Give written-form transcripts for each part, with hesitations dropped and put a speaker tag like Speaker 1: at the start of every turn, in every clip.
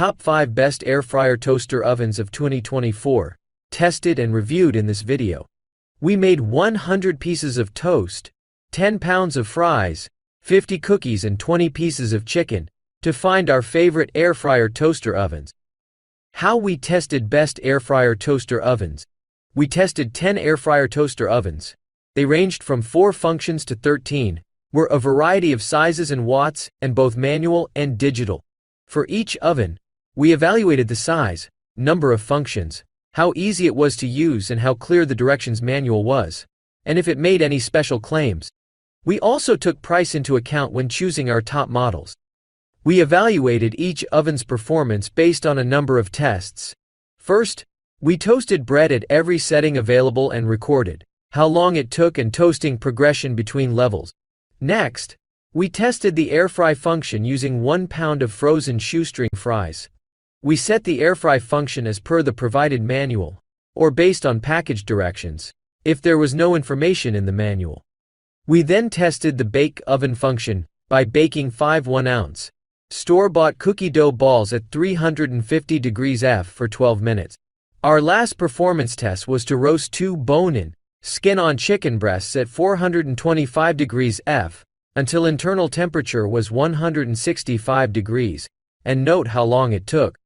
Speaker 1: top 5 best air fryer toaster ovens of 2024, tested and reviewed in this video. We made 100 pieces of toast, 10 pounds of fries, 50 cookies and 20 pieces of chicken to find our favorite air fryer toaster ovens. How we tested best air fryer toaster ovens. We tested 10 air fryer toaster ovens. They ranged from 4 functions to 13, were a variety of sizes and watts, and both manual and digital. For each oven, we evaluated the size, number of functions, how easy it was to use and how clear the directions manual was, and if it made any special claims. We also took price into account when choosing our top models. We evaluated each oven's performance based on a number of tests. First, we toasted bread at every setting available and recorded how long it took and toasting progression between levels. Next, we tested the air fry function using 1 pound of frozen shoestring fries. We set the air fry function as per the provided manual, or based on package directions, if there was no information in the manual. We then tested the bake oven function by baking 5 1-ounce store-bought cookie dough balls at 350 degrees F for 12 minutes. Our last performance test was to roast 2 bone-in, skin-on chicken breasts at 425 degrees F until internal temperature was 165 degrees, and note how long it took,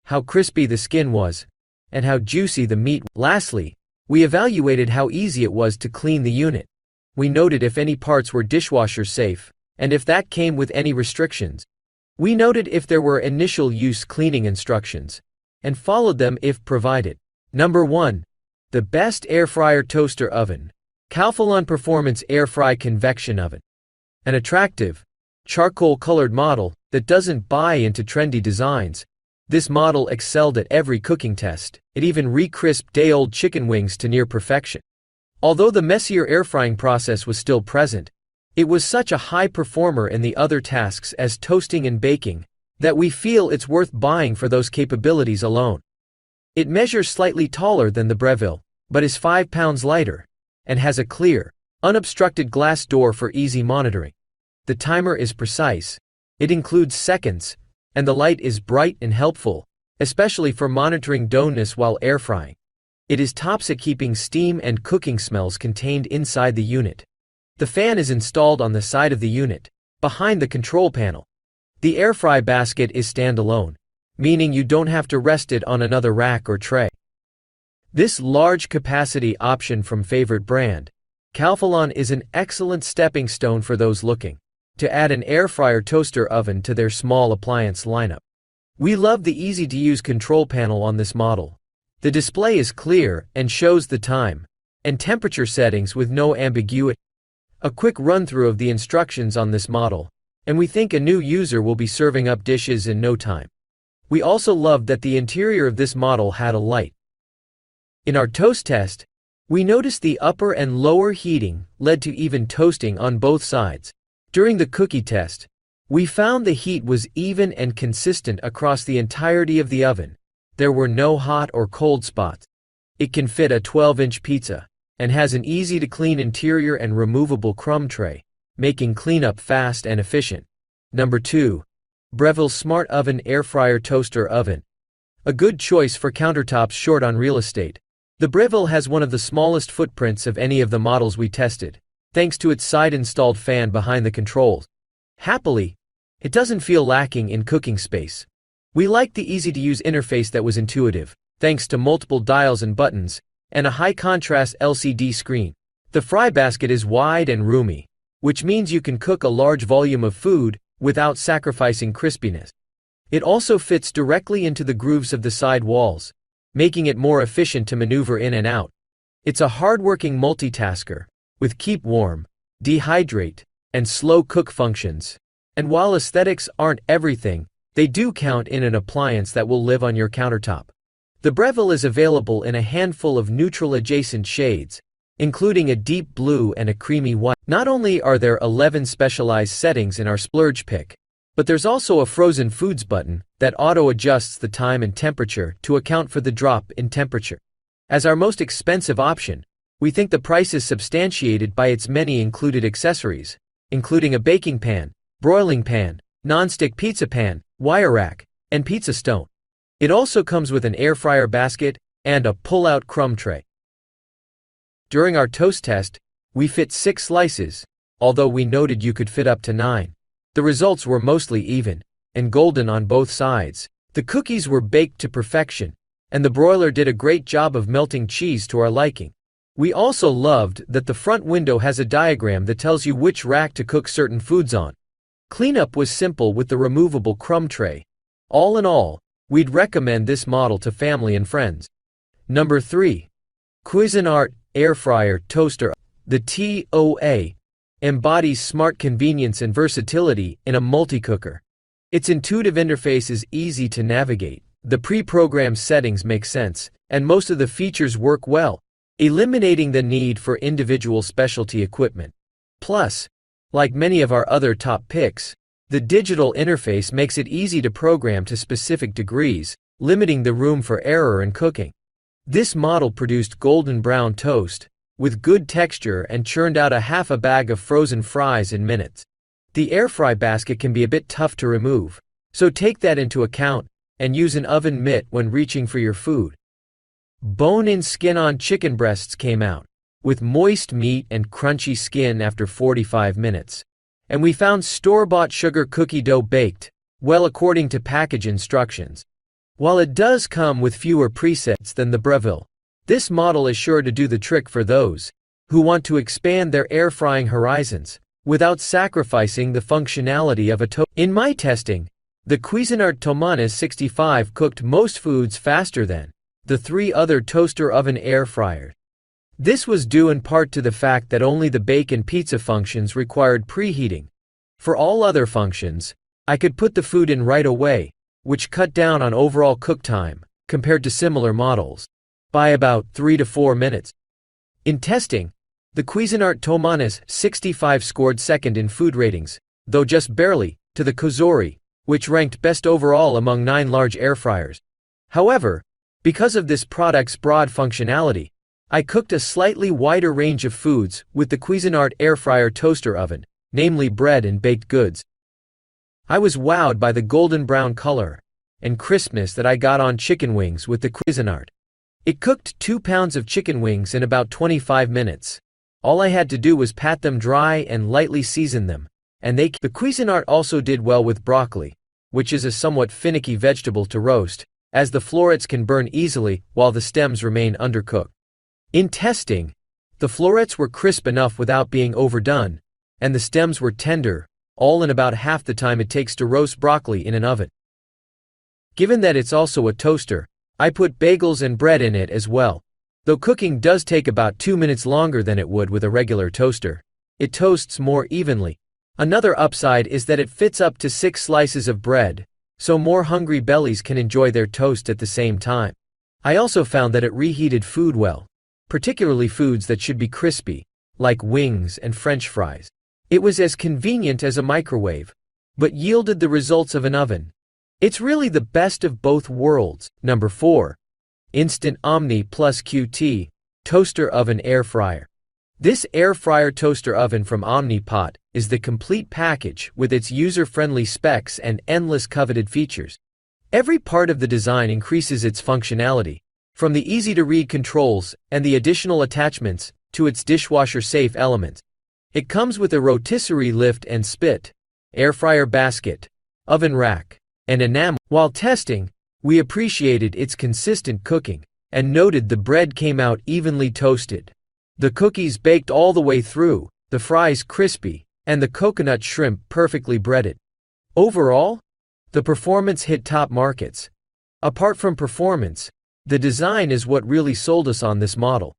Speaker 1: how crispy the skin was, and how juicy the meat. Lastly, we evaluated how easy it was to clean the unit. We noted if any parts were dishwasher safe, and if that came with any restrictions. We noted if there were initial use cleaning instructions, and followed them if provided. Number 1. The best air fryer toaster oven. Calphalon Performance Air Fry Convection Oven. An attractive, charcoal-colored model that doesn't buy into trendy designs. This model excelled at every cooking test. It even re-crisped day-old chicken wings to near perfection. Although the messier air frying process was still present, it was such a high performer in the other tasks as toasting and baking that we feel it's worth buying for those capabilities alone. It measures slightly taller than the Breville, but is 5 pounds lighter, and has a clear, unobstructed glass door for easy monitoring. The timer is precise, it includes seconds, and the light is bright and helpful, especially for monitoring doneness while air frying. It is tops at keeping steam and cooking smells contained inside the unit. The fan is installed on the side of the unit, behind the control panel. The air fry basket is standalone, meaning you don't have to rest it on another rack or tray. This large capacity option from favorite brand, Calphalon, is an excellent stepping stone for those looking to add an air fryer toaster oven to their small appliance lineup. We love the easy-to-use control panel on this model. The display is clear and shows the time and temperature settings with no ambiguity. A quick run-through of the instructions on this model, and we think a new user will be serving up dishes in no time. We also loved that the interior of this model had a light. In our toast test, we noticed the upper and lower heating led to even toasting on both sides. During the cookie test, we found the heat was even and consistent across the entirety of the oven. There were no hot or cold spots. It can fit a 12-inch pizza, and has an easy-to-clean interior and removable crumb tray, making cleanup fast and efficient. Number 2. Breville Smart Oven Air Fryer Toaster Oven. A good choice for countertops short on real estate. The Breville has one of the smallest footprints of any of the models we tested, thanks to its side-installed fan behind the controls. Happily, it doesn't feel lacking in cooking space. We liked the easy-to-use interface that was intuitive, thanks to multiple dials and buttons, and a high-contrast LCD screen. The fry basket is wide and roomy, which means you can cook a large volume of food without sacrificing crispiness. It also fits directly into the grooves of the side walls, making it more efficient to maneuver in and out. It's a hard-working multitasker, with keep warm, dehydrate, and slow cook functions. And while aesthetics aren't everything, they do count in an appliance that will live on your countertop. The Breville is available in a handful of neutral adjacent shades, including a deep blue and a creamy white. Not only are there 11 specialized settings in our splurge pick, but there's also a frozen foods button that auto-adjusts the time and temperature to account for the drop in temperature. As our most expensive option, we think the price is substantiated by its many included accessories, including a baking pan, broiling pan, non-stick pizza pan, wire rack, and pizza stone. It also comes with an air fryer basket and a pull-out crumb tray. During our toast test, we fit 6 slices, although we noted you could fit up to 9. The results were mostly even and golden on both sides. The cookies were baked to perfection, and the broiler did a great job of melting cheese to our liking. We also loved that the front window has a diagram that tells you which rack to cook certain foods on. Cleanup was simple with the removable crumb tray. All in all, we'd recommend this model to family and friends. Number 3. Cuisinart Air Fryer Toaster. The TOA embodies smart convenience and versatility in a multi-cooker. Its intuitive interface is easy to navigate, the pre-programmed settings make sense, and most of the features work well, eliminating the need for individual specialty equipment. Plus, like many of our other top picks, the digital interface makes it easy to program to specific degrees, limiting the room for error in cooking. This model produced golden brown toast, with good texture, and churned out half a bag of frozen fries in minutes. The air fry basket can be a bit tough to remove, so take that into account and use an oven mitt when reaching for your food. Bone-in skin-on chicken breasts came out, with moist meat and crunchy skin after 45 minutes. And we found store-bought sugar cookie dough baked, well according to package instructions. While it does come with fewer presets than the Breville, this model is sure to do the trick for those who want to expand their air frying horizons without sacrificing the functionality of a toaster. In my testing, the Cuisinart Tomanis 65 cooked most foods faster than the 3 other toaster oven air fryers. This was due in part to the fact that only the bake and pizza functions required preheating. For all other functions, I could put the food in right away, which cut down on overall cook time, compared to similar models, by about 3 to 4 minutes. In testing, the Cuisinart Tomanis 65 scored second in food ratings, though just barely, to the Kozori, which ranked best overall among 9 large air fryers. However, because of this product's broad functionality, I cooked a slightly wider range of foods with the Cuisinart air fryer toaster oven, namely bread and baked goods. I was wowed by the golden brown color and crispness that I got on chicken wings with the Cuisinart. It cooked 2 pounds of chicken wings in about 25 minutes. All I had to do was pat them dry and lightly season them, and the Cuisinart also did well with broccoli, which is a somewhat finicky vegetable to roast, as the florets can burn easily while the stems remain undercooked. In testing, the florets were crisp enough without being overdone, and the stems were tender, all in about half the time it takes to roast broccoli in an oven. Given that it's also a toaster, I put bagels and bread in it as well. Though cooking does take about 2 minutes longer than it would with a regular toaster, it toasts more evenly. Another upside is that it fits up to 6 slices of bread, so more hungry bellies can enjoy their toast at the same time. I also found that it reheated food well, particularly foods that should be crispy, like wings and French fries. It was as convenient as a microwave, but yielded the results of an oven. It's really the best of both worlds. Number 4. Instant Omni Plus QT Toaster Oven Air Fryer. This air fryer toaster oven from Omnipot is the complete package with its user-friendly specs and endless coveted features. Every part of the design increases its functionality, from the easy-to-read controls and the additional attachments to its dishwasher-safe elements. It comes with a rotisserie lift and spit, air fryer basket, oven rack, and enamel. While testing, we appreciated its consistent cooking and noted the bread came out evenly toasted, the cookies baked all the way through, the fries crispy, and the coconut shrimp perfectly breaded. Overall, the performance hit top markets. Apart from performance, the design is what really sold us on this model.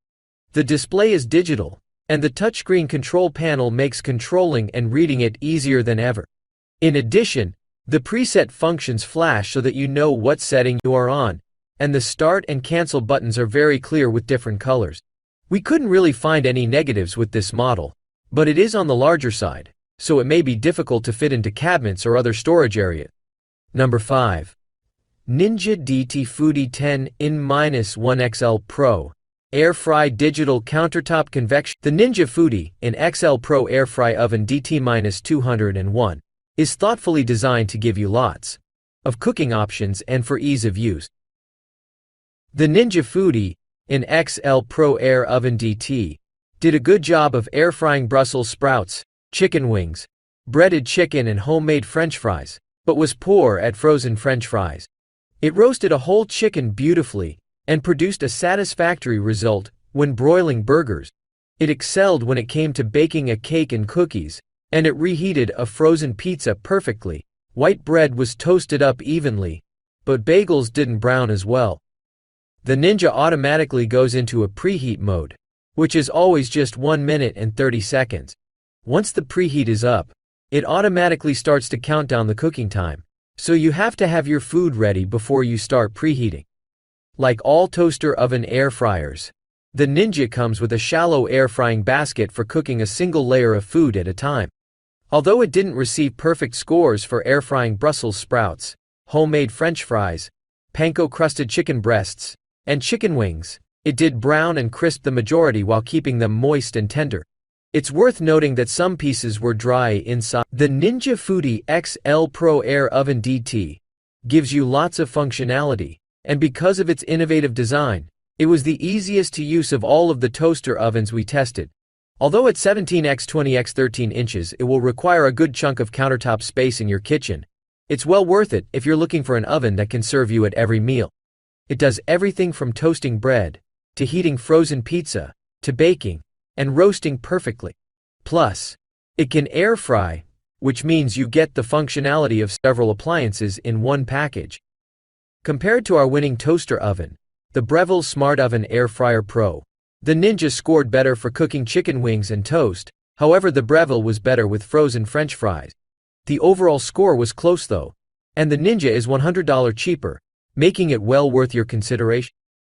Speaker 1: The display is digital, and the touchscreen control panel makes controlling and reading it easier than ever. In addition, the preset functions flash so that you know what setting you are on, and the start and cancel buttons are very clear with different colors. We couldn't really find any negatives with this model, but it is on the larger side, so it may be difficult to fit into cabinets or other storage areas. Number 5. Ninja DT Foodie 10in-1XL Pro Air Fry Digital Countertop Convection. The Ninja Foodie in XL Pro Air Fry Oven DT-201 is thoughtfully designed to give you lots of cooking options and for ease of use. The Ninja Foodi, an XL Pro Air Oven DT, did a good job of air frying Brussels sprouts, chicken wings, breaded chicken and homemade French fries, but was poor at frozen French fries. It roasted a whole chicken beautifully and produced a satisfactory result when broiling burgers. It excelled when it came to baking a cake and cookies, and it reheated a frozen pizza perfectly. White bread was toasted up evenly, but bagels didn't brown as well. The Ninja automatically goes into a preheat mode, which is always just 1 minute and 30 seconds. Once the preheat is up, it automatically starts to count down the cooking time, so you have to have your food ready before you start preheating. Like all toaster oven air fryers, the Ninja comes with a shallow air frying basket for cooking a single layer of food at a time. Although it didn't receive perfect scores for air frying Brussels sprouts, homemade French fries, panko-crusted chicken breasts, and chicken wings, it did brown and crisp the majority while keeping them moist and tender. It's worth noting that some pieces were dry inside. The Ninja Foodi XL Pro Air Oven DT gives you lots of functionality, and because of its innovative design, it was the easiest to use of all of the toaster ovens we tested. Although at 17x 20x 13 inches it will require a good chunk of countertop space in your kitchen, it's well worth it if you're looking for an oven that can serve you at every meal. It does everything from toasting bread, to heating frozen pizza, to baking, and roasting perfectly. Plus, it can air fry, which means you get the functionality of several appliances in one package. Compared to our winning toaster oven, the Breville Smart Oven Air Fryer Pro, the Ninja scored better for cooking chicken wings and toast. However, the Breville was better with frozen French fries. The overall score was close though, and the Ninja is $100 cheaper, making it well worth your consideration.